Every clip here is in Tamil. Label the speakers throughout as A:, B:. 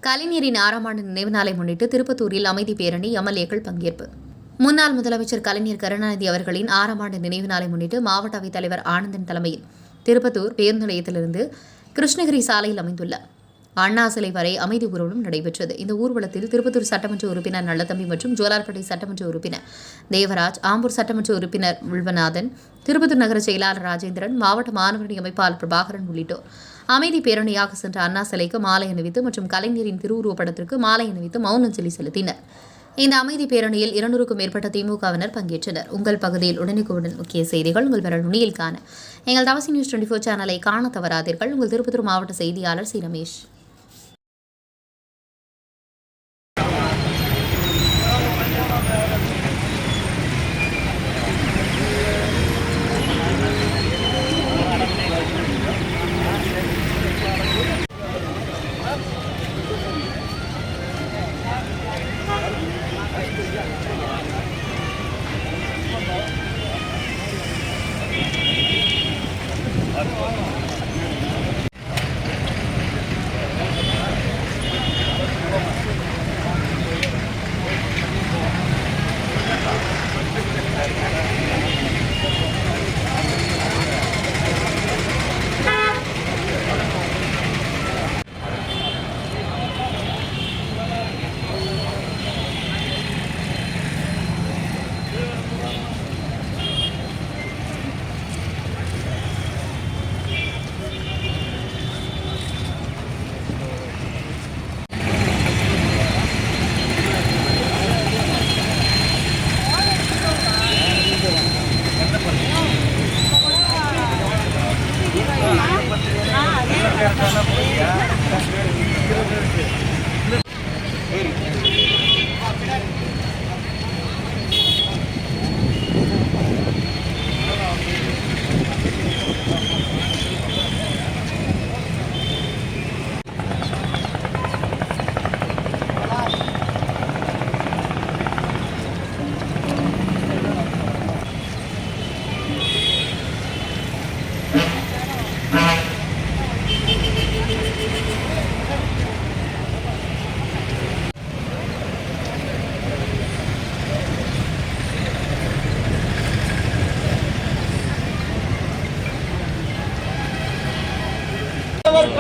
A: கலைஞரின் 6ஆம் ஆண்டு நினைவு நாளை முன்னிட்டு திருப்பத்தூரில் அமைதி பேரணி எம்எல்ஏக்கள் பங்கேற்பு. முன்னாள் முதலமைச்சர் கலைஞர் கருணாநிதி அவர்களின் 6ஆம் ஆண்டு நினைவு நாளை முன்னிட்டு மாவட்ட அவைத் தலைவர் ஆனந்தன் தலைமையில் திருப்பத்தூர் பேருந்து நிலையத்திலிருந்து கிருஷ்ணகிரி சாலையில் அமைந்துள்ள அண்ணா சிலை வரை அமைதி ஊர்வலம் நடைபெற்றது. இந்த ஊர்வலத்தில் திருப்பத்தூர் சட்டமன்ற உறுப்பினர் நல்லதம்பி மற்றும் ஜோலார்பேட்டை சட்டமன்ற உறுப்பினர் தேவராஜ், ஆம்பூர் சட்டமன்ற உறுப்பினர் வில்வநாதன், திருப்பத்தூர் நகர செயலாளர் ராஜேந்திரன், மாவட்ட மாணவரணி அமைப்பாளர் பிரபாகரன் உள்ளிட்டோர் அமைதி பேரணியாக சென்ற அண்ணா சிலைக்கு மாலை அணிவித்து மற்றும் கலைஞரின் திருவுருவப்படத்திற்கு மாலை அணிவித்து மௌனஞ்சலி செலுத்தினர். இந்த அமைதி பேரணியில் 200க்கும் மேற்பட்ட திமுகவினர் பங்கேற்றனர். உங்கள் பகுதியில் உடனுக்குடன் முக்கிய செய்திகள் உங்கள் விரல் நுனியில் காண எங்கள் தவசி நியூஸ் 24 சேனலை காண தவறாதீர்கள். உங்கள் திருப்பத்தூர் மாவட்ட செய்தியாளர் சி. ரமேஷ்.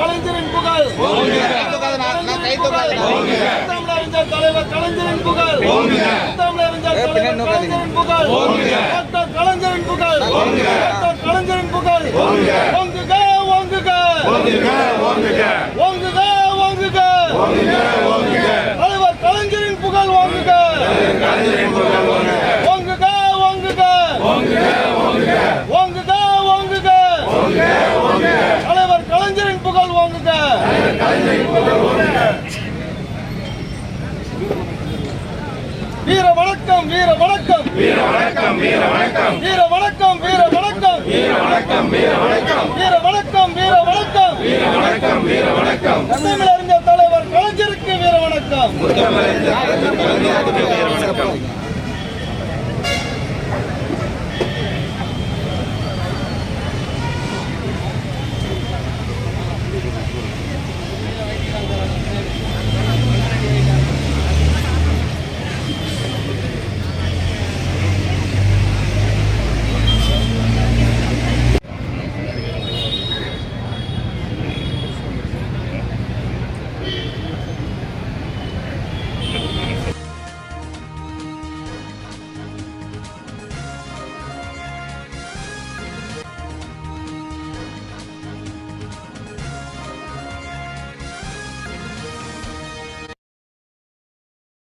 B: கலைஞரின் புகழ் தலைவர் கலைஞரின் புகழ் கலைஞரின் புகழ் கலைஞரின் புகழ் கலைஞரின் புகழ் ஓங்குக ஓங்குக ஓங்குக ஓங்குக தலைவர் கலைஞரின் புகழ் ஓங்குக ஓங்குக ஓங்குக ஓங்குக ஓங்குக தலைவர் கலைஞரின் புகழ் ஓங்குக. வீர வணக்கம் வீர வணக்கம் வீர வணக்கம் வீர வணக்கம் வீர வணக்கம் வீர வணக்கம் வீர வணக்கம் வீர வணக்கம் வீர வணக்கம் வீர வணக்கம் வீர வணக்கம் வீர வணக்கம் தமிழறிஞர் தலைவர் கலைஞருக்கு வீர வணக்கம்.